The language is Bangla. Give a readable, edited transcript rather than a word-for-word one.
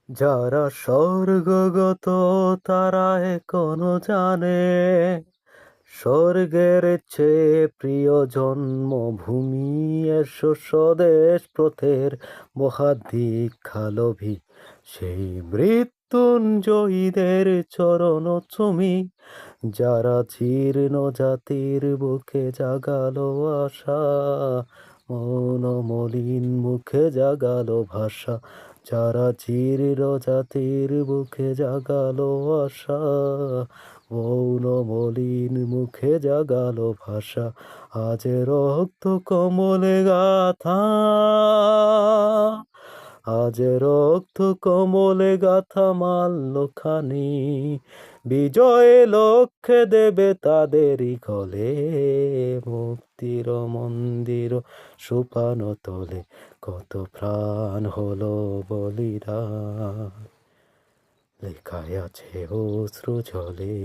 যারা স্বর্গগত তারা এখনো জানে স্বর্গের চেয়ে প্রিয় জন্মভূমি। এসো স্বদেশ পথের মহাদীক্ষালোভী, সেই মৃত্যুঞ্জয়ীদের চরণ চুমি, যারা জীর্ণ জাতির বুকে জাগালো আশা, মৌন মলিন মুখে জাগালো ভাষা। যারা জীর্ণ জাতির বুকে জাগালো আশা, মৌন মলিন মুখে জাগালো ভাষা। আজ রক্ত কমলে গাথা, আজ রক্ত কমলে গাথা মাল্যখানি, বিজয় লক্ষ্যে দেবে তাদেরই গলে, মুক্তির মন্দির সোপান তলে কত প্রাণ হলো বলিদান, লেখায় আছে অশ্রু জলে।